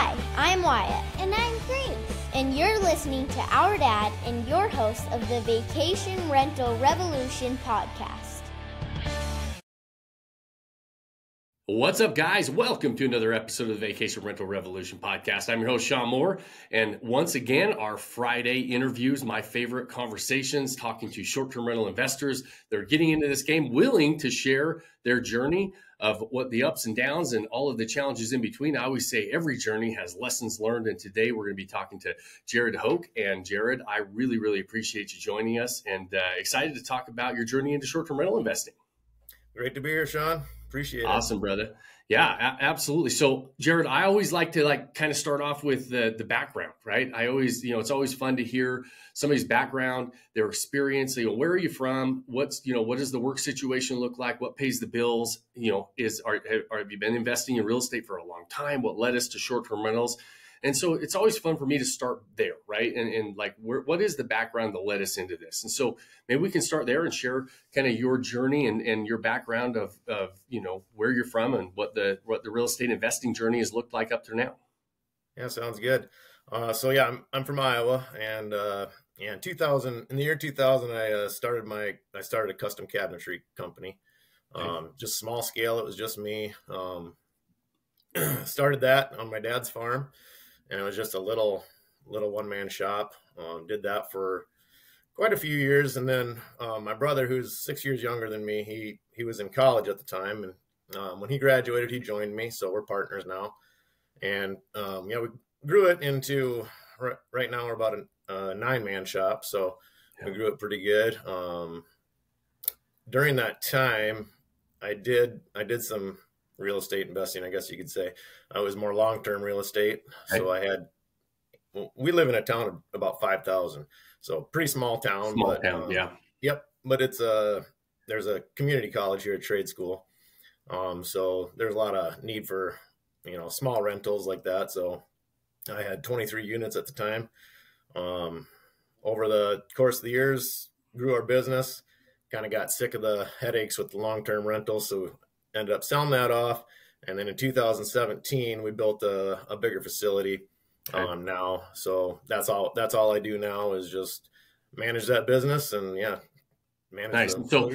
Hi, I'm Wyatt. And I'm Grace. And you're listening to our dad and your host of the Vacation Rental Revolution podcast. What's up, guys? Welcome to another episode of the Vacation Rental Revolution podcast. I'm your host, Sean Moore. And once again, our Friday interviews, my favorite conversations, talking to short-term rental investors that are getting into this game, willing to share their journey of what the ups and downs and all of the challenges in between. I always say every journey has lessons learned. And today we're going to be talking to Gered De Hoogh. And Gered, I really appreciate you joining us and excited to talk about your journey into short-term rental investing. Great to be here, Sean. Appreciate it. Awesome, brother. Yeah, absolutely. So, Gered, I always like to kind of start off with the background, right? I always, it's always fun to hear somebody's background, their experience. Where are you from? What does the work situation look like? What pays the bills? Have you been investing in real estate for a long time? What led us to short-term rentals? And so it's always fun for me to start there, right? And what is the background that led us into this? And so maybe we can start there and share kind of your journey and your background of where you're from and what the real estate investing journey has looked like up to now. Yeah, sounds good. I'm from Iowa, and in the year 2000, I started a custom cabinetry company. Just small scale. It was just me. Started that on my dad's farm. And it was just a little one-man shop. Did that for quite a few years. And then my brother, who's 6 years younger than me, he was in college at the time. And when he graduated, he joined me. So we're partners now. And we grew it into, right now we're about a 9-man shop. So we grew it pretty good. During that time, I did some real estate investing, I guess you could say. I was more long-term real estate. So we live in a town of about 5,000. So pretty small town. Yeah. Yep. But there's a community college here, a trade school. So there's a lot of need for, small rentals like that. So I had 23 units at the time. Over the course of the years, grew our business, kind of got sick of the headaches with the long-term rentals. So ended up selling that off. And then in 2017, we built a bigger facility now. So that's all I do now is just manage that business and manage. Nice. So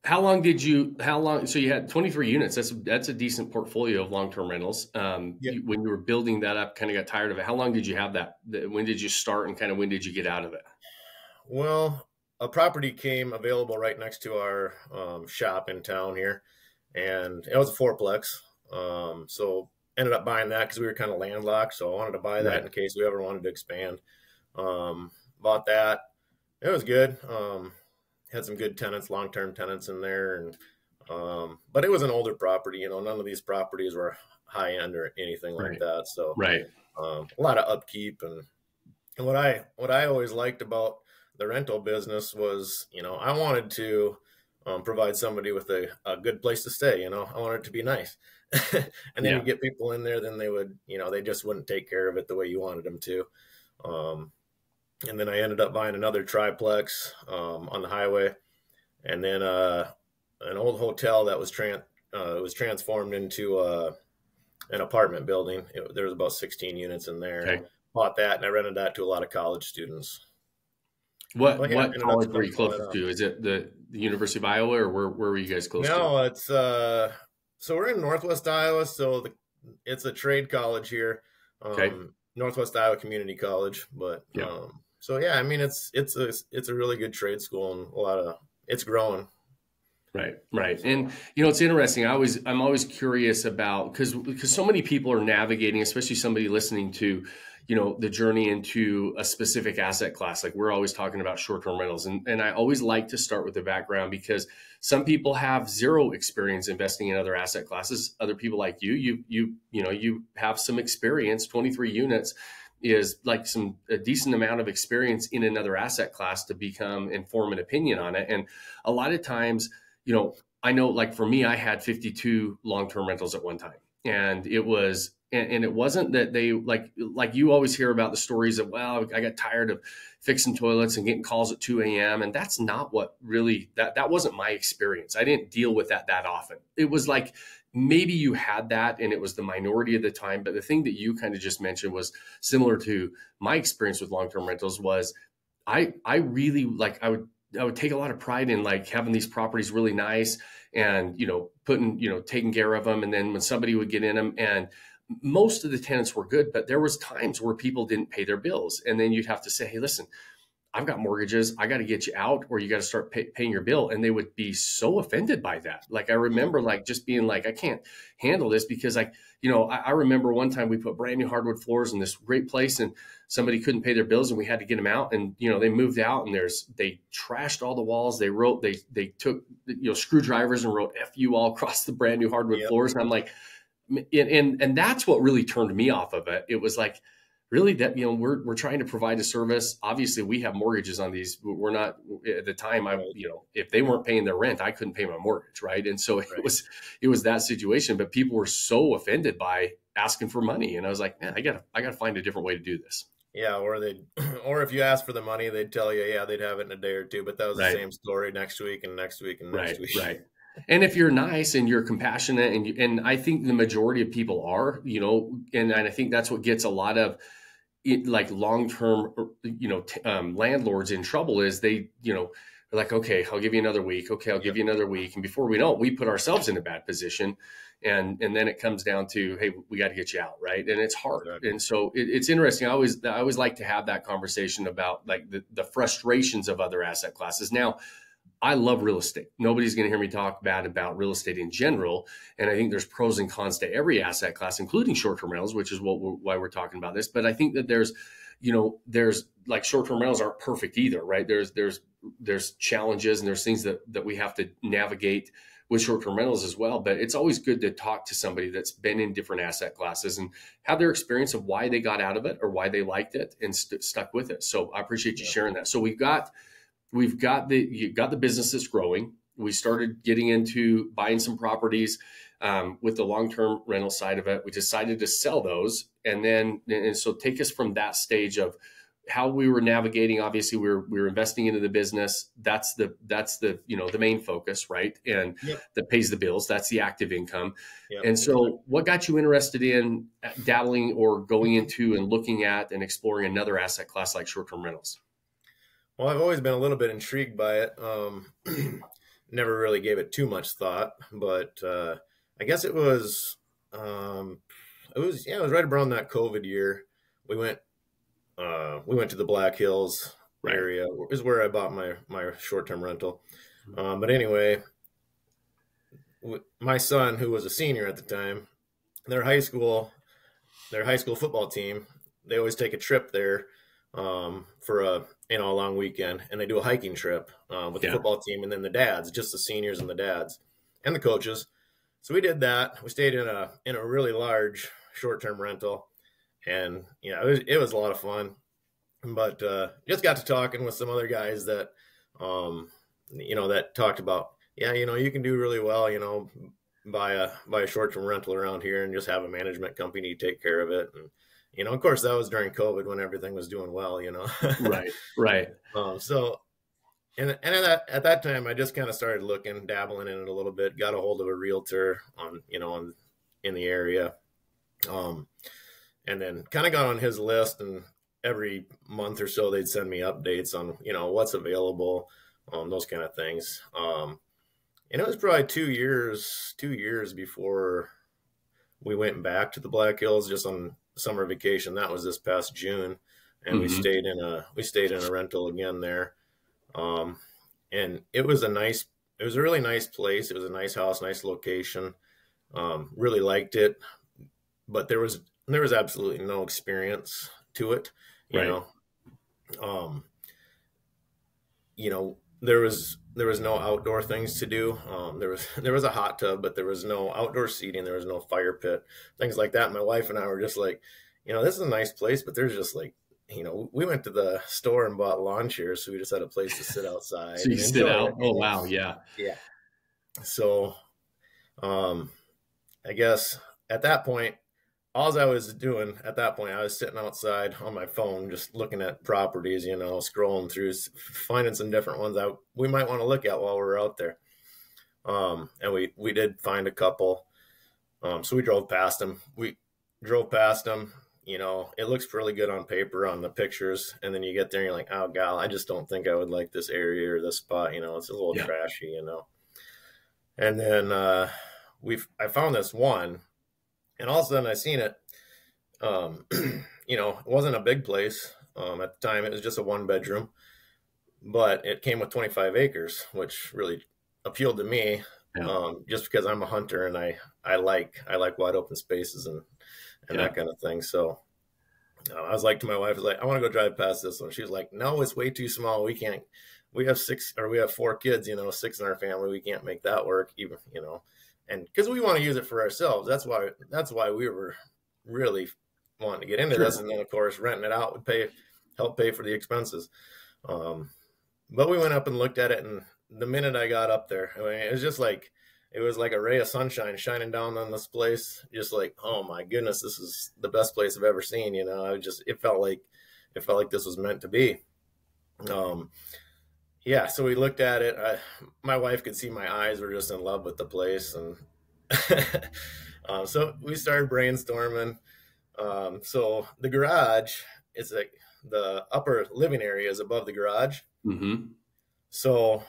so you had 23 units. That's a decent portfolio of long-term rentals. When you were building that up, kind of got tired of it. How long did you have that? When did you start and kind of when did you get out of it? Well, a property came available right next to our shop in town here. And it was a fourplex. So ended up buying that because we were kind of landlocked. So I wanted to buy that in case we ever wanted to expand. Bought that. It was good. Had some good tenants, long-term tenants in there. And but it was an older property. None of these properties were high end or anything like that. So a lot of upkeep. And what I always liked about the rental business was, I wanted to provide somebody with a good place to stay. I want it to be nice. And then you get people in there, then they would, they just wouldn't take care of it the way you wanted them to. And then I ended up buying another triplex on the highway. And then an old hotel that was transformed into an apartment building. There was about 16 units in there. Okay. Bought that and I rented that to a lot of college students. What college were you close to? Is it the University of Iowa, or where were you guys close to? No, it's so we're in Northwest Iowa, so it's a trade college here, Northwest Iowa Community College. But it's a really good trade school and it's growing. Right. And it's interesting. I'm always curious about because so many people are navigating, especially somebody listening to the journey into a specific asset class. Like we're always talking about short-term rentals. And I always like to start with the background because some people have zero experience investing in other asset classes. Other people like you have some experience. 23 units is like a decent amount of experience in another asset class to become and form an opinion on it. And a lot of times, I know like for me, I had 52 long-term rentals at one time. And it wasn't that they like you always hear about the stories of, well, I got tired of fixing toilets and getting calls at 2 a.m. And that's not what really, that wasn't my experience. I didn't deal with that often. It was like, maybe you had that and it was the minority of the time. But the thing that you kind of just mentioned was similar to my experience with long-term rentals was I really like, I would take a lot of pride in like having these properties really nice and, putting, taking care of them. And then when somebody would get in them, and most of the tenants were good, but there was times where people didn't pay their bills. And then you'd have to say, hey, listen, I've got mortgages. I got to get you out, or you got to start paying your bill. And they would be so offended by that. Like, I remember like just being like, I can't handle this because I remember one time we put brand new hardwood floors in this great place and somebody couldn't pay their bills and we had to get them out. And, they moved out and they trashed all the walls. They took, screwdrivers and wrote FU all across the brand new hardwood floors. And I'm like, and that's what really turned me off of it. It was like, really, that, we're trying to provide a service. Obviously we have mortgages on these. We're not, at the time, if they weren't paying their rent, I couldn't pay my mortgage. Right. And so it was that situation, but people were so offended by asking for money. And I was like, man, I gotta find a different way to do this. Yeah. Or if you ask for the money, they'd tell you, yeah, they'd have it in a day or two, but that was the same story next week and next week and next week. Right. And if you're nice and you're compassionate and I think the majority of people are, and I think that's what gets a lot of like long-term, landlords in trouble is they, they're like, okay, I'll give you another week. Okay. I'll give you another week. And before we know it, we put ourselves in a bad position. And then it comes down to, hey, we got to get you out. Right. And it's hard. Exactly. And so it's interesting. I always like to have that conversation about like the frustrations of other asset classes. Now, I love real estate. Nobody's going to hear me talk bad about real estate in general. And I think there's pros and cons to every asset class, including short-term rentals, which is why we're talking about this. But I think that there's like short-term rentals aren't perfect either, right? There's challenges and there's things that we have to navigate with short-term rentals as well. But it's always good to talk to somebody that's been in different asset classes and have their experience of why they got out of it or why they liked it and stuck with it. So I appreciate you sharing that. So we've got the business that's growing. We started getting into buying some properties with the long-term rental side of it. We decided to sell those. And so take us from that stage of how we were navigating. Obviously we were investing into the business. That's the the main focus, right? And that pays the bills. That's the active income. Yep. And so what got you interested in dabbling or going into and looking at and exploring another asset class like short-term rentals? Well, I've always been a little bit intrigued by it. Never really gave it too much thought, but I guess it was right around that COVID year. We went to the Black Hills area, is where I bought my short-term rental. But anyway, my son, who was a senior at the time, their high school football team, they always take a trip there for a long weekend, and they do a hiking trip with the football team and then the dads, just the seniors and the dads and the coaches. So we did that. We stayed in a really large short-term rental, and it was a lot of fun. But just got to talking with some other guys that that talked about you can do really well, buy a short-term rental around here and just have a management company take care of it. And of course, that was during COVID when everything was doing well, Right. So, and at that time, I just kind of started dabbling in it a little bit, got a hold of a realtor in the area. And then kind of got on his list, and every month or so they'd send me updates on, what's available, those kind of things. And it was probably 2 years before we went back to the Black Hills just on summer vacation. That was this past June, and we stayed in a rental again there. And it was a really nice place. It was a nice house, nice location. Really liked it, but there was absolutely no experience to it. There was no outdoor things to do. There was a hot tub, but there was no outdoor seating. There was no fire pit, things like that. My wife and I were just like, this is a nice place, but there's just like, we went to the store and bought lawn chairs, so we just had a place to sit outside. So you sit out? Oh, wow. Yeah. Yeah. So, I guess at that point, all I was doing at that point, I was sitting outside on my phone, just looking at properties, scrolling through, finding some different ones we might want to look at while we're out there. And we did find a couple. So we drove past them. We drove past them. You know, it looks really good on paper on the pictures. And then you get there and you're like, oh, God, I just don't think I would like this area or this spot. You know, it's a little Yeah. trashy, you know. And then I found this one, and all of a sudden I seen it. You know, it wasn't a big place. At the time, it was just a 1-bedroom, but it came with 25 acres, which really appealed to me. Yeah. Just because I'm a hunter and I like wide open spaces and that kind of thing. So I was like to my wife, I was like, I want to go drive past this one. She was like, no, it's way too small. We can't. We have 4 kids, you know, 6 in our family. We can't make that work, even, you know, and because we want to use it for ourselves. That's why we were really wanting to get into this. And then of course renting it out would help pay for the expenses. But we went up and looked at it, and the minute I got up there, I mean, it was like a ray of sunshine shining down on this place. Just like, oh my goodness, this is the best place I've ever seen. You know, it felt like this was meant to be. Yeah. So we looked at it. My wife could see my eyes were just in love with the place. And so we started brainstorming. So the garage, it's like the upper living area is above the garage. Mm-hmm. So,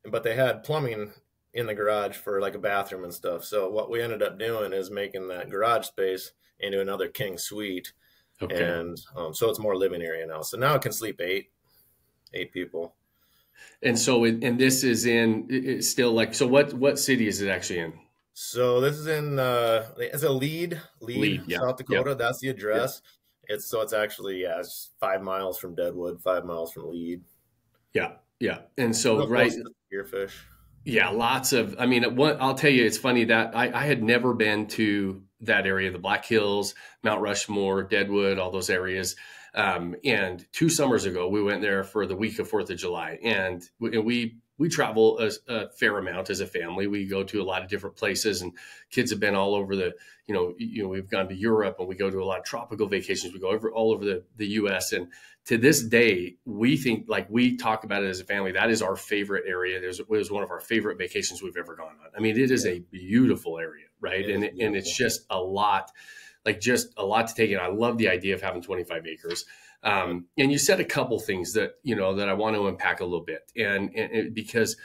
but they had plumbing in the garage for like a bathroom and stuff. So what we ended up doing is making that garage space into another king suite. Okay. And so it's more living area now. So now it can sleep eight people. And so, and this is it's still like, so what city is it actually in? So this is in, it's a Lead, yeah. South Dakota. Yep. That's the address. Yep. It's actually, it's 5 miles from Deadwood, 5 miles from Lead. Yeah. Yeah. And so, right. Spearfish. Yeah. Lots of, I mean, I'll tell you, it's funny that I had never been to that area, the Black Hills, Mount Rushmore, Deadwood, all those areas. And 2 summers ago, we went there for the week of 4th of July, and we travel a fair amount as a family. We go to a lot of different places, and kids have been all over we've gone to Europe, and we go to a lot of tropical vacations. We go all over the U.S. And to this day, we think, like, we talk about it as a family. That is our favorite area. It was one of our favorite vacations we've ever gone on. I mean, it is a beautiful area, right? And it's just a lot to take in. I love the idea of having 25 acres. And you said a couple things that I want to unpack a little bit, and because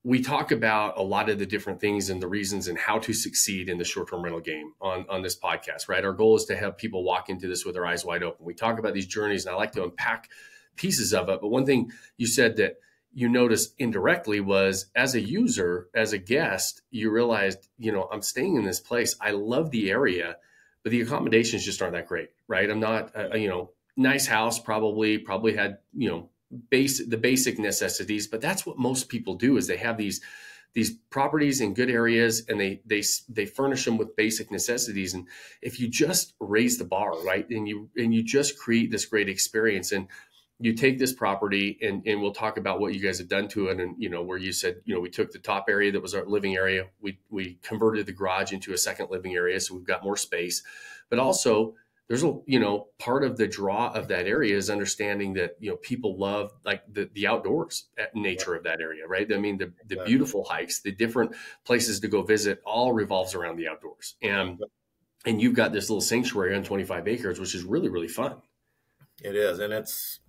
we talk about a lot of the different things and the reasons and how to succeed in the short-term rental game on this podcast, right? Our goal is to have people walk into this with their eyes wide open. We talk about these journeys, and I like to unpack pieces of it. But one thing you said that you noticed indirectly was, as a user, as a guest, you realized, I'm staying in this place. I love the area, but the accommodations just aren't that great, right? I'm not, nice house, probably had, the basic necessities, but that's what most people do, is they have these properties in good areas, and they furnish them with basic necessities. And if you just raise the bar, right, and you just create this great experience, and you take this property, and we'll talk about what you guys have done to it. And, where you said, we took the top area that was our living area. We converted the garage into a second living area, so we've got more space. But also, there's part of the draw of that area is understanding that, people love, like, the outdoors nature of that area, right? I mean, the beautiful hikes, the different places to go visit, all revolves around the outdoors. And you've got this little sanctuary on 25 acres, which is really, really fun. It is. And it's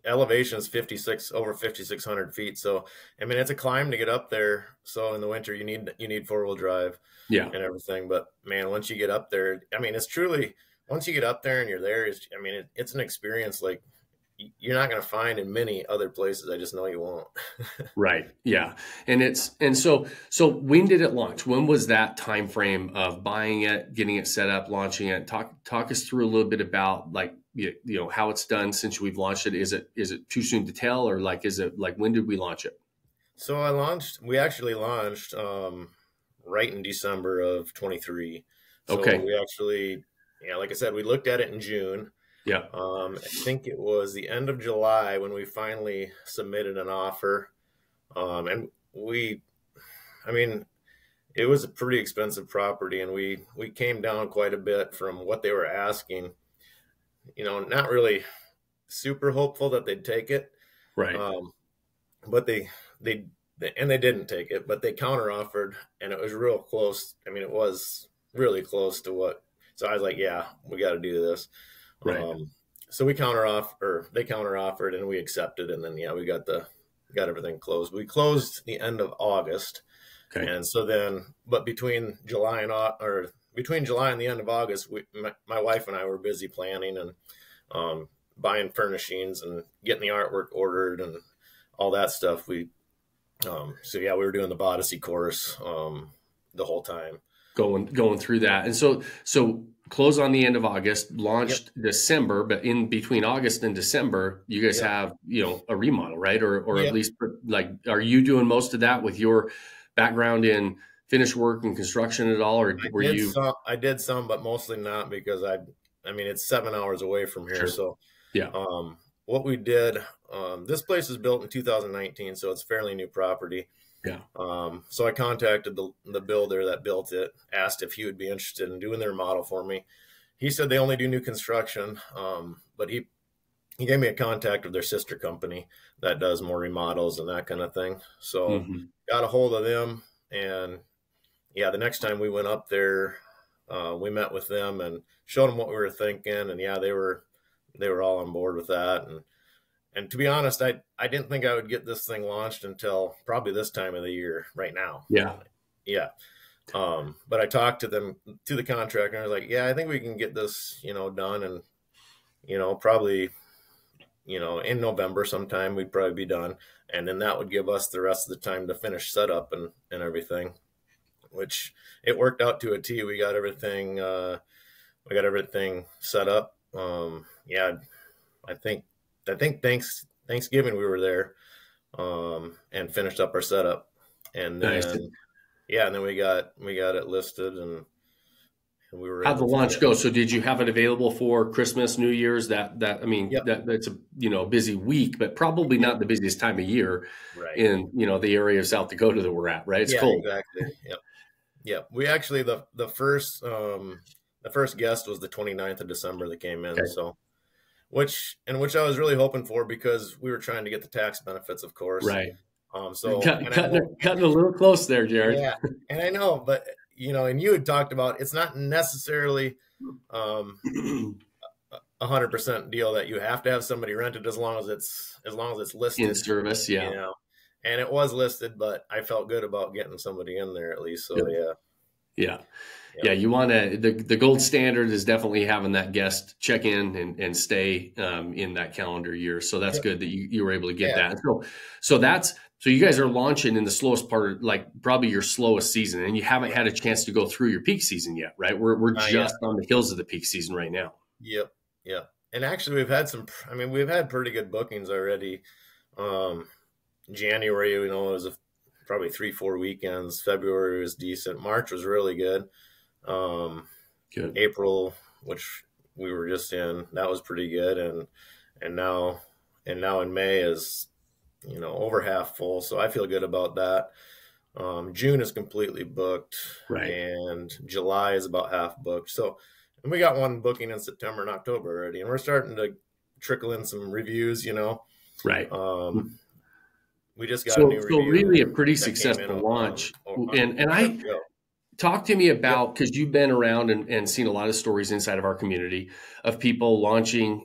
elevation is over 5,600 feet. So, I mean, it's a climb to get up there. So in the winter, you need 4-wheel drive, and everything. But man, once you get up there, I mean, it's truly, once you get up there and you're there, it's an experience like you're not going to find in many other places. I just know you won't. Right. Yeah. And so when did it launch? When was that time frame of buying it, getting it set up, launching it? Talk us through a little bit about, like, how it's done since we've launched it. Is it too soon to tell, or when did we launch it? So we actually launched right in December of 23. So okay. We actually, like I said, we looked at it in June. Yeah. I think it was the end of July when we finally submitted an offer. And it was a pretty expensive property, and we came down quite a bit from what they were asking. Not really super hopeful that they'd take it. Right. But they and they didn't take it, but they counter offered, and it was real close. I mean, it was really close to what. So I was like, yeah, we got to do this. Right. So we they counter offered, and we accepted, and then yeah, we got everything closed. We closed the end of August, Okay. and so then, but between July and the end of August, my wife and I were busy planning and buying furnishings and getting the artwork ordered and all that stuff. So yeah, we were doing the Vodyssey course the whole time. Going through that. And so close on the end of August, launched December, but in between August and December, you guys have, a remodel, right? Or at least like, are you doing most of that with your background in finish work and construction at all? Or were you? I did some, but mostly not, because I mean, it's 7 hours away from here. Sure. So yeah. What we did, this place was built in 2019, so it's fairly new property. Yeah. So I contacted the builder that built it, asked if he would be interested in doing their model for me. He said they only do new construction, but he gave me a contact of their sister company that does more remodels and that kind of thing. So got a hold of them, and yeah, the next time we went up there, we met with them and showed them what we were thinking, and yeah, they were all on board with that. And to be honest, I didn't think I would get this thing launched until probably this time of the year right now. Yeah. Yeah. But I talked to the contractor, and I was like, yeah, I think we can get this, done. And, probably, in November sometime, we'd probably be done. And then that would give us the rest of the time to finish setup and everything, which it worked out to a T. We got everything set up. Yeah, I think Thanksgiving we were there, and finished up our setup, and then nice. And then we got it listed, and we were. How'd the launch go? So did you have it available for Christmas, New Year's? That's a busy week, but probably not the busiest time of year, right, in the area of South Dakota that we're at, right? It's cold. Exactly. Yep. We actually the first guest was the 29th of December that came in. Okay. So. Which I was really hoping for, because we were trying to get the tax benefits, of course. Right. So cutting a little close there, Gered. Yeah, and I know, but and you had talked about, it's not necessarily 100% deal that you have to have somebody rented as long as it's listed in service. Yeah. And it was listed, but I felt good about getting somebody in there at least. So yeah. You want to, the gold standard is definitely having that guest check in and stay in that calendar year. So that's good that you were able to get that. So you guys are launching in the slowest part, like probably your slowest season, and you haven't had a chance to go through your peak season yet, right? We're just on the heels of the peak season right now. Yep. Yeah. And actually we've had pretty good bookings already. January, it was probably 3-4 weekends. February was decent. March was really good. Good. April, which we were just in, that was pretty good. And now in May is, over half full. So I feel good about that. June is completely booked, right? And July is about half booked. So, and we got one booking in September and October already, and we're starting to trickle in some reviews, Right. We just got a new review. So really a pretty successful launch. And I talk to me about, because you've been around and seen a lot of stories inside of our community of people launching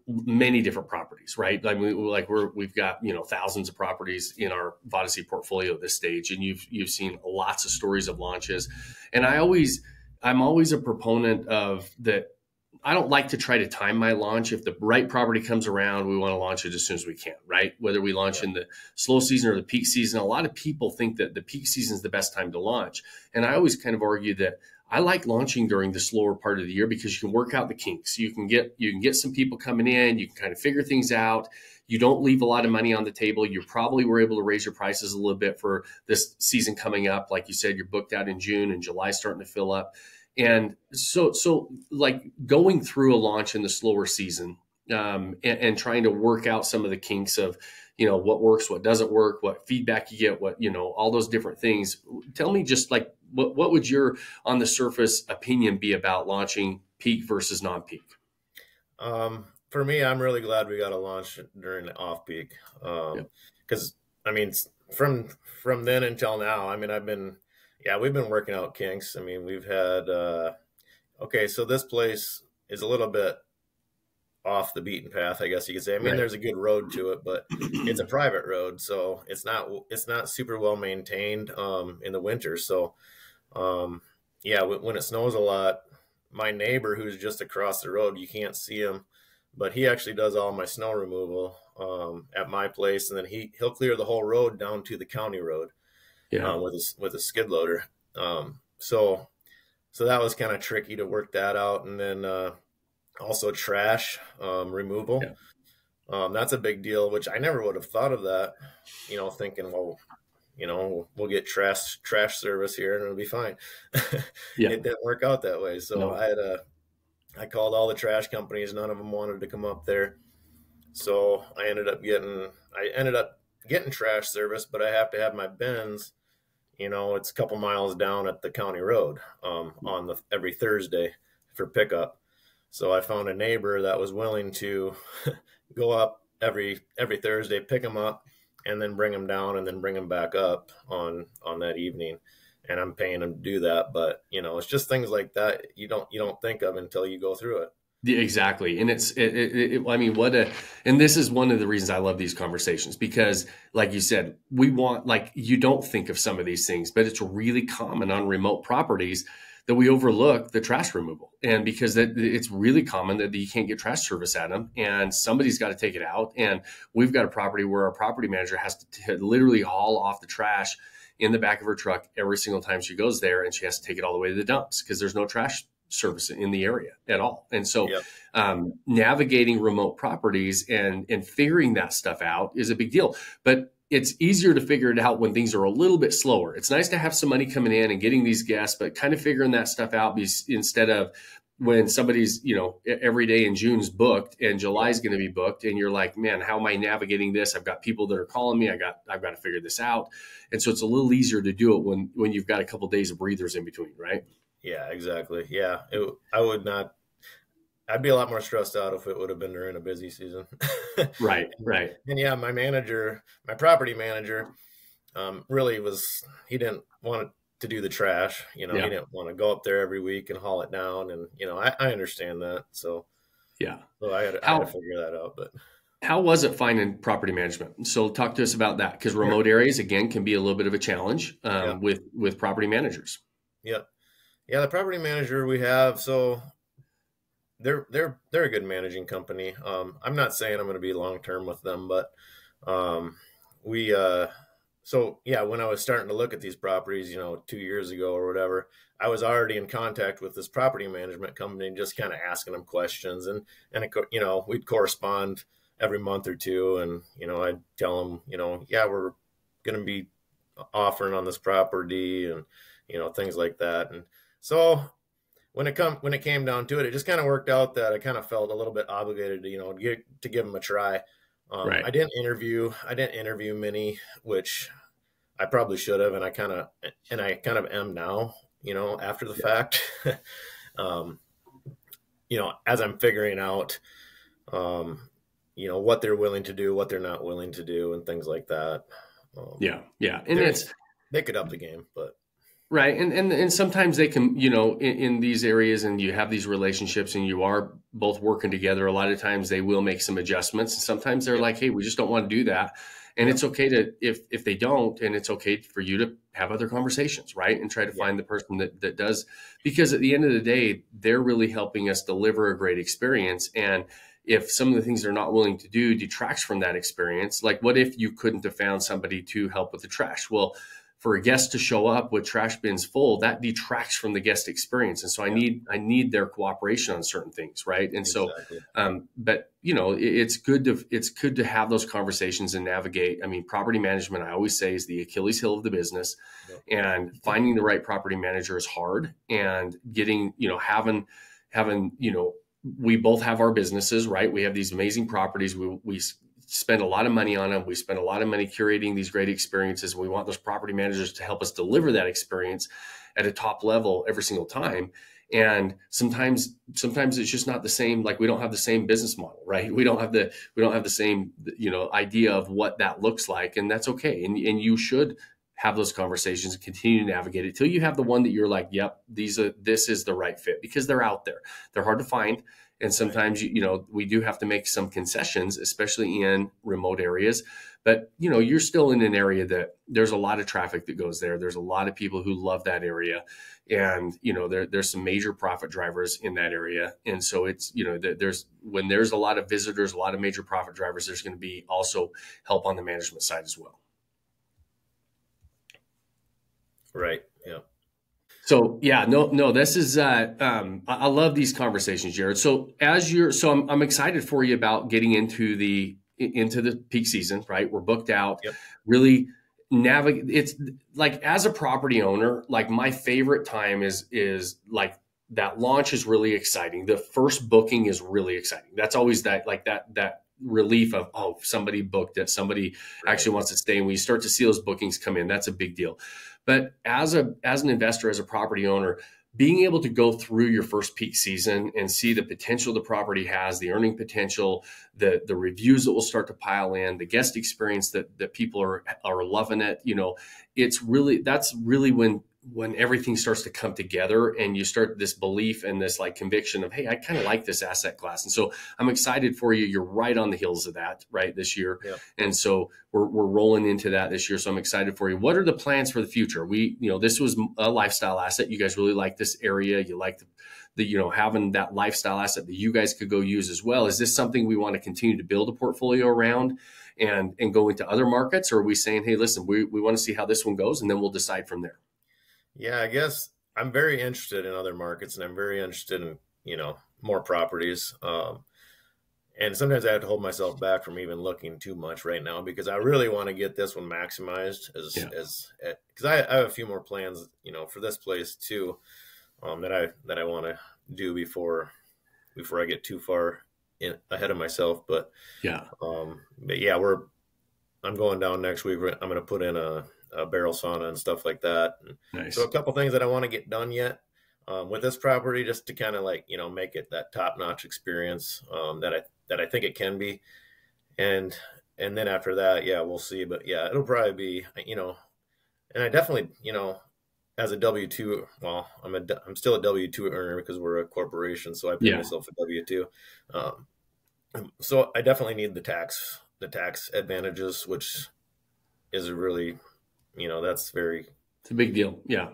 many different properties, right? We've got thousands of properties in our Vodyssey portfolio at this stage, and you've seen lots of stories of launches. And I'm always a proponent of that. I don't like to try to time my launch. If the right property comes around, we want to launch it as soon as we can, right? Whether we launch in the slow season or the peak season. A lot of people think that the peak season is the best time to launch. And I always kind of argue that I like launching during the slower part of the year, because you can work out the kinks. You can get some people coming in. You can kind of figure things out. You don't leave a lot of money on the table. You probably were able to raise your prices a little bit for this season coming up. Like you said, you're booked out in June, and July starting to fill up. And so like going through a launch in the slower season, and trying to work out some of the kinks of, what works, what doesn't work, what feedback you get, what, all those different things. Tell me just like, what would your on the surface opinion be about launching peak versus non-peak? For me, I'm really glad we got a launch during the off peak. 'Cause from then until now, I mean, we've been working out kinks. I mean, we've had, okay, so this place is a little bit off the beaten path, I guess you could say. I mean, Right. there's a good road to it, but it's a private road, so it's not super well maintained in the winter. So when it snows a lot, my neighbor who's just across the road, you can't see him, but he actually does all my snow removal at my place, and then he'll clear the whole road down to the county road with a skid loader. So that was kind of tricky to work that out, and then also trash removal. That's a big deal, which I never would have thought of that, thinking, well, we'll get trash service here and it'll be fine. It didn't work out that way. So no. I called all the trash companies. None of them wanted to come up there. So I ended up getting trash service, but I have to have my bins, it's a couple miles down at the county road every Thursday for pickup. So I found a neighbor that was willing to go up every Thursday, pick them up, and then bring them down, and then bring them back up on that evening. And I'm paying them to do that. But it's just things like that you don't think of until you go through it. Yeah, exactly. And and this is one of the reasons I love these conversations, because like you said, you don't think of some of these things, but it's really common on remote properties that we overlook the trash removal. And because it's really common that you can't get trash service at them, and somebody's got to take it out. And we've got a property where our property manager has to literally haul off the trash in the back of her truck every single time she goes there, and she has to take it all the way to the dumps because there's no trash service in the area at all. And so navigating remote properties and figuring that stuff out is a big deal. But it's easier to figure it out when things are a little bit slower. It's nice to have some money coming in and getting these guests, but kind of figuring that stuff out instead of when somebody's, every day in June's booked and July's going to be booked, and you're like, man, how am I navigating this? I've got people that are calling me. I've got to figure this out. And so it's a little easier to do it when you've got a couple of days of breathers in between, right? Yeah, exactly. Yeah. I'd be a lot more stressed out if it would have been during a busy season. Right. And yeah, my property manager, he didn't want to do the trash. He didn't want to go up there every week and haul it down. And, I understand that. So, so I had to figure that out. But how was it finding property management? So talk to us about that, because remote areas, again, can be a little bit of a challenge with property managers. Yeah. Yeah. The property manager we have, so they're a good managing company. I'm not saying I'm going to be long-term with them, but when I was starting to look at these properties, 2 years ago or whatever, I was already in contact with this property management company, just kind of asking them questions, and we'd correspond every month or two, and I'd tell them, we're going to be offering on this property, and things like that. And so when it came down to it, it just kind of worked out that I kind of felt a little bit obligated to give them a try. Right. I didn't interview many, which I probably should have, and I kind of am now, after the fact, as I'm figuring out, what they're willing to do, what they're not willing to do, and things like that. And they could up the game, but. Right. And sometimes they can, in these areas, and you have these relationships and you are both working together, a lot of times they will make some adjustments. And sometimes they're like, hey, we just don't want to do that. And it's okay if they don't, and it's okay for you to have other conversations, right? And try to find the person that does, because at the end of the day, they're really helping us deliver a great experience. And if some of the things they're not willing to do detracts from that experience, like what if you couldn't have found somebody to help with the trash? Well, for a guest to show up with trash bins full, that detracts from the guest experience. And so I need their cooperation on certain things. Right. And exactly. But it's good to have those conversations and navigate. I mean, property management, I always say, is the Achilles heel of the business, and finding the right property manager is hard, and getting, having, we both have our businesses, right? We have these amazing properties. We spend a lot of money on them. We spend a lot of money curating these great experiences. We want those property managers to help us deliver that experience at a top level every single time. And sometimes it's just not the same. Like we don't have the same business model, right? We don't have the same, idea of what that looks like, and that's okay. And you should have those conversations and continue to navigate it till you have the one that you're like, yep, this is the right fit, because they're out there. They're hard to find. And sometimes, we do have to make some concessions, especially in remote areas. But, you're still in an area that there's a lot of traffic that goes there. There's a lot of people who love that area. And, there's some major profit drivers in that area. And so it's, when there's a lot of visitors, a lot of major profit drivers, there's going to be also help on the management side as well. Right. Yeah. So yeah, no, this is, I love these conversations, Gered. So I'm excited for you about getting into the peak season, right? We're booked out. Yep. Really navigate. It's like, as a property owner, like my favorite time is like that launch is really exciting. The first booking is really exciting. That's always that relief of, oh, somebody booked it. Somebody actually wants to stay. And when you start to see those bookings come in, that's a big deal. But as an investor, as a property owner, being able to go through your first peak season and see the potential the property has, the earning potential, the reviews that will start to pile in, the guest experience that people are loving it, that's really when everything starts to come together and you start this belief and this like conviction of, hey, I kind of like this asset class. And so I'm excited for you. You're right on the heels of that, right, this year. Yeah. And so we're rolling into that this year. So I'm excited for you. What are the plans for the future? This was a lifestyle asset. You guys really like this area. You like the having that lifestyle asset that you guys could go use as well. Is this something we want to continue to build a portfolio around and go into other markets? Or are we saying, hey, listen, we want to see how this one goes and then we'll decide from there? Yeah, I guess I'm very interested in other markets, and I'm very interested in, more properties. And sometimes I have to hold myself back from even looking too much right now, because I really want to get this one maximized because I have a few more plans, for this place too, that I want to do before I get too far ahead of myself. But yeah, I'm going down next week. I'm going to put in a barrel sauna and stuff like that. Nice. So a couple things that I want to get done yet with this property, just to kind of make it that top-notch experience that I think it can be. And then after that, we'll see. But yeah, it'll probably be, and I definitely, as a W-2, well, I'm still a W-2 earner because we're a corporation. So I pay myself a W-2. So I definitely need the tax advantages, which is really, it's a big deal. Yeah.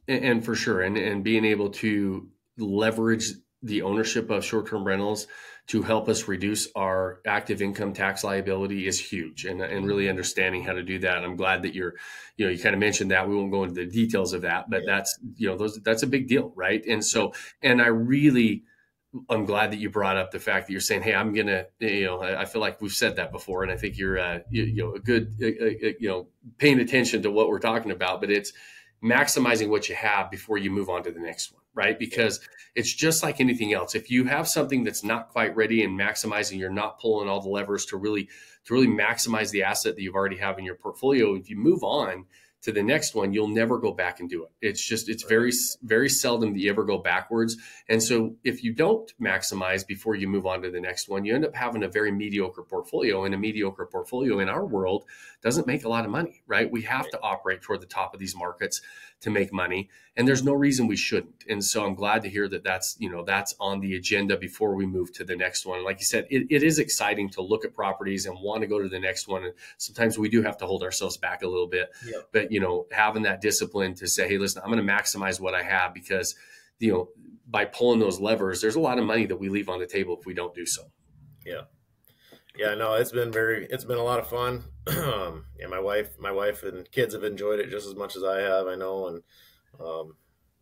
And for sure. And being able to leverage the ownership of short-term rentals to help us reduce our active income tax liability is huge, and really understanding how to do that. I'm glad that you kind of mentioned that. We won't go into the details of that, but that's a big deal. Right. And so, and I'm glad that you brought up the fact that you're saying, hey, I'm going to, I feel like we've said that before, and I think you're, a good, paying attention to what we're talking about, but it's maximizing what you have before you move on to the next one, right? Because it's just like anything else. If you have something that's not quite ready and maximizing, you're not pulling all the levers to really maximize the asset that you've already have in your portfolio. If you move on to the next one, you'll never go back and do it. It's very, very seldom that you ever go backwards. And so if you don't maximize before you move on to the next one, you end up having a very mediocre portfolio, and a mediocre portfolio in our world doesn't make a lot of money, right? We have to operate toward the top of these markets to make money, and there's no reason we shouldn't. And so I'm glad to hear that that's on the agenda before we move to the next one. Like you said, it is exciting to look at properties and want to go to the next one. And sometimes we do have to hold ourselves back a little bit, but having that discipline to say, hey, listen, I'm going to maximize what I have, because, by pulling those levers, there's a lot of money that we leave on the table if we don't do so. Yeah. Yeah, no, it's been a lot of fun. Yeah, my wife and kids have enjoyed it just as much as I have, I know. And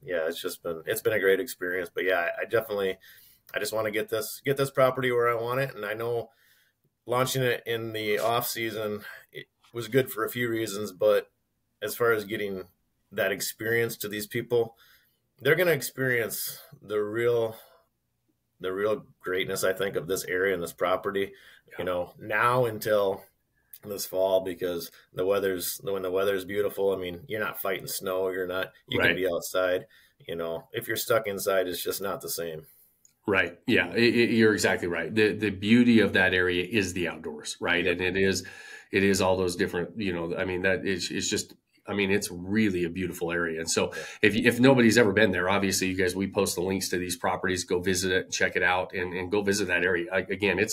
it's been a great experience. But yeah, I just want to get this property where I want it. And I know launching it in the off season, it was good for a few reasons, but as far as getting that experience to these people, they're going to experience the real greatness, I think, of this area and this property, now until this fall, because when the weather's beautiful, I mean, you're not fighting snow, you can be outside, if you're stuck inside, it's just not the same. Right. Yeah, you're exactly right. The beauty of that area is the outdoors, right? Yep. And it is all those different, I mean, that is, it's just, I mean, it's really a beautiful area. And so if nobody's ever been there, obviously you guys, we post the links to these properties, go visit it, check it out, and go visit that area. Again,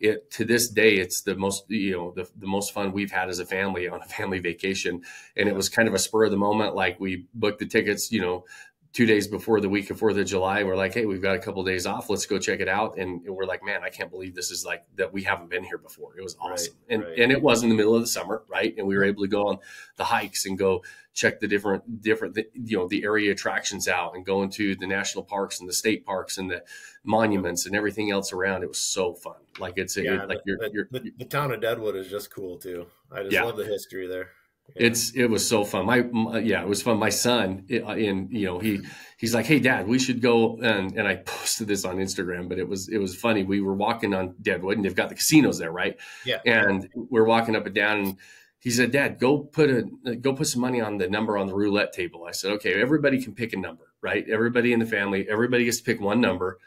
to this day, it's the most, the most fun we've had as a family on a family vacation. And it was kind of a spur of the moment. Like, we booked the tickets, 2 days before the week of 4th of July. We're like, hey, we've got a couple of days off. Let's go check it out. And we're like, man, I can't believe this is like that. We haven't been here before. It was awesome. And it was in the middle of the summer, right? And we were able to go on the hikes and go check the different, the area attractions out, and go into the national parks and the state parks and the monuments and everything else around. It was so fun. Like, the town of Deadwood is just cool too. I just love the history there. Yeah. It was so fun. It was fun. My son, he's like, hey, Dad, we should go. And I posted this on Instagram, but it was funny. We were walking on Deadwood, and they've got the casinos there, right? Yeah. And we're walking up and down, and he said, Dad, go put some money on the number on the roulette table. I said, okay, everybody can pick a number, right? Everybody in the family, everybody gets to pick one number.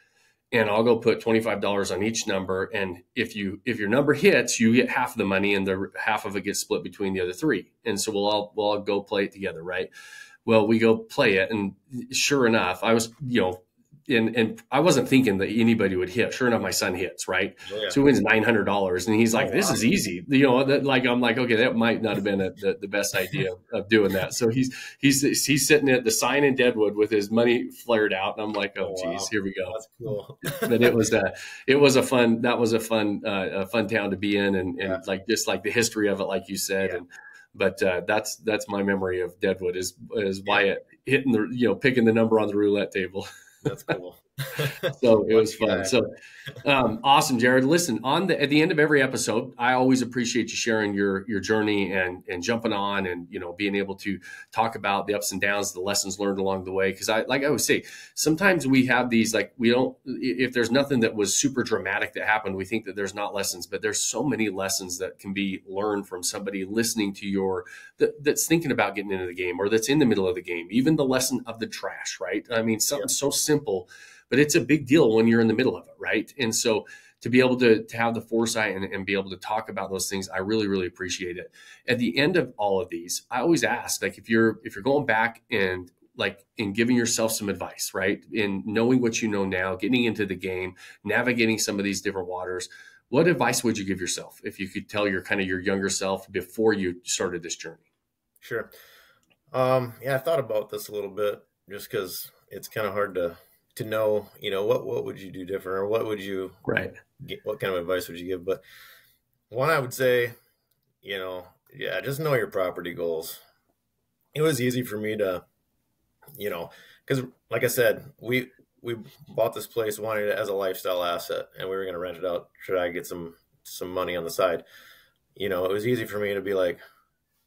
And I'll go put $25 on each number. And if your number hits, you get half of the money, and the half of it gets split between the other three. And so we'll all go play it together, right? Well, we go play it, and sure enough, I was, and I wasn't thinking that anybody would hit. Sure enough, my son hits, right? Oh, yeah. So he wins $900, and he's like, "This is easy." I'm like, okay, that might not have been the best idea of doing that. So he's sitting at the sign in Deadwood with his money flared out, and I'm like, oh geez, here we go. That's cool. But it was a fun town to be in, and like, just like the history of it, like you said, and. But that's my memory of Deadwood is Wyatt hitting picking the number on the roulette table. That's cool. So it was fun. So awesome, Gered. Listen, at the end of every episode, I always appreciate you sharing your journey and jumping on, and being able to talk about the ups and downs, the lessons learned along the way. Because I always say, sometimes we have these, like, we don't, if there's nothing that was super dramatic that happened, we think that there's not lessons, but there's so many lessons that can be learned from somebody listening to that's thinking about getting into the game, or that's in the middle of the game. Even the lesson of the trash, right? I mean, something so simple, but it's a big deal when you're in the middle of it, right? And so to be able to have the foresight and be able to talk about those things, I really, really appreciate it. At the end of all of these, I always ask, like, if you're going back and like in giving yourself some advice, right? In knowing what you know now, getting into the game, navigating some of these different waters, what advice would you give yourself if you could tell your younger self before you started this journey? Sure. I thought about this a little bit, just because it's kind of hard to know, what would you do different, or what would you, what kind of advice would you give? But one, I would say, just know your property goals. It was easy for me to, because like I said, we bought this place, wanted it as a lifestyle asset, and we were going to rent it out. Should I get some money on the side? It was easy for me to be like,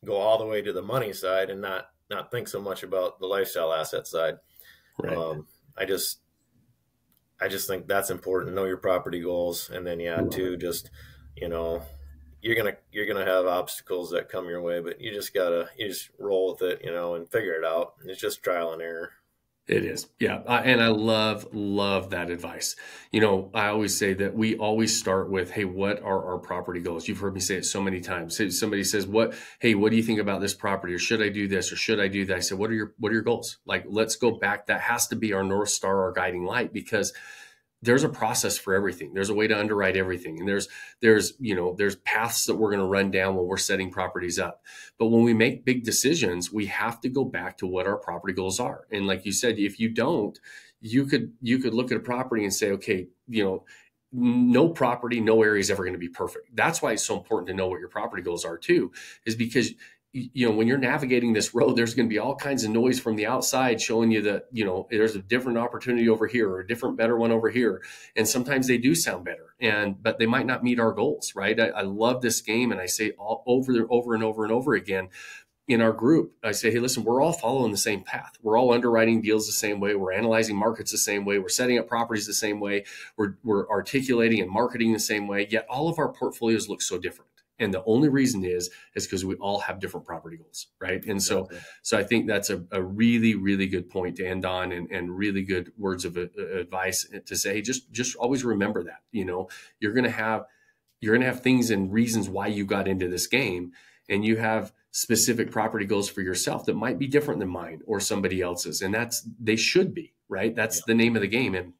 go all the way to the money side and not think so much about the lifestyle asset side. Right. I just think that's important. Know your property goals. And then, too, just, you're going to have obstacles that come your way, but you just roll with it, and figure it out. It's just trial and error. It is. Yeah. And I love that advice. I always say that we always start with, hey, what are our property goals? You've heard me say it so many times. Somebody says, what do you think about this property? Or should I do this? Or should I do that? I said, what are your goals? Like, let's go back. That has to be our North Star, our guiding light, because there's a process for everything. There's a way to underwrite everything. And there's paths that we're going to run down when we're setting properties up. But when we make big decisions, we have to go back to what our property goals are. And like you said, if you don't, you could look at a property and say, okay, no property, no area is ever going to be perfect. That's why it's so important to know what your property goals are too, is because when you're navigating this road, there's going to be all kinds of noise from the outside showing you that, there's a different opportunity over here, or a different, better one over here. And sometimes they do sound better, but they might not meet our goals, right? I love this game. And I say over and over again in our group, I say, hey, listen, we're all following the same path. We're all underwriting deals the same way. We're analyzing markets the same way. We're setting up properties the same way. We're articulating and marketing the same way. Yet all of our portfolios look so different. And the only reason is because we all have different property goals, right? And so I think that's a really, really good point to end on, and really good words of advice to say, just always remember that, you're going to have things and reasons why you got into this game, and you have specific property goals for yourself that might be different than mine or somebody else's. And they should be, right? That's the name of the game.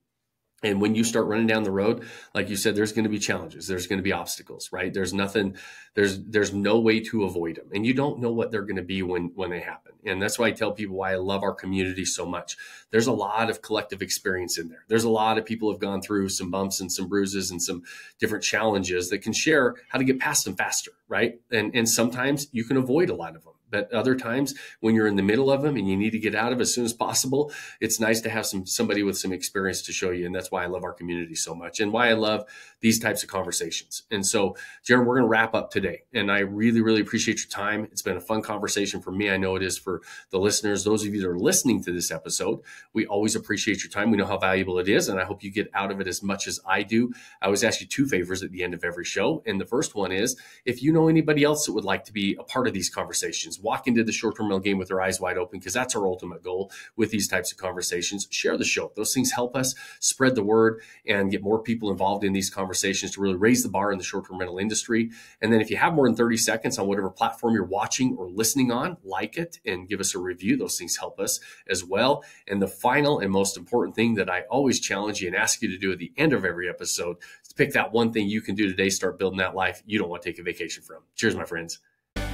And when you start running down the road, like you said, there's going to be challenges. There's going to be obstacles, right? There's no way to avoid them. And you don't know what they're going to be when they happen. And that's why I tell people why I love our community so much. There's a lot of collective experience in there. There's a lot of people who have gone through some bumps and some bruises and some different challenges that can share how to get past them faster, right? And sometimes you can avoid a lot of them. But other times when you're in the middle of them and you need to get out of as soon as possible, it's nice to have somebody with some experience to show you. And that's why I love our community so much, and why I love these types of conversations. And so, Gered, we're going to wrap up today. And I really, really appreciate your time. It's been a fun conversation for me. I know it is for the listeners. Those of you that are listening to this episode, we always appreciate your time. We know how valuable it is, and I hope you get out of it as much as I do. I always ask you 2 favors at the end of every show. And the first one is, if you know anybody else that would like to be a part of these conversations, walk into the short-term rental game with their eyes wide open, because that's our ultimate goal with these types of conversations. Share the show. Those things help us spread the word and get more people involved in these conversations to really raise the bar in the short-term rental industry. And then if you have more than 30 seconds on whatever platform you're watching or listening on, like it and give us a review. Those things help us as well. And the final and most important thing that I always challenge you and ask you to do at the end of every episode is to pick that one thing you can do today, start building that life you don't want to take a vacation from. Cheers, my friends.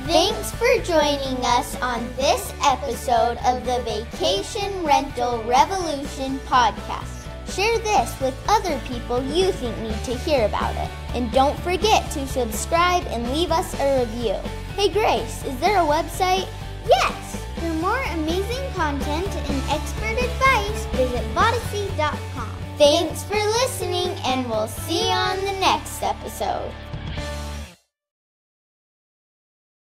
Thanks for joining us on this episode of the Vacation Rental Revolution podcast. Share this with other people you think need to hear about it. And don't forget to subscribe and leave us a review. Hey Grace, is there a website? Yes! For more amazing content and expert advice, visit Vodyssey.com. Thanks for listening, and we'll see you on the next episode.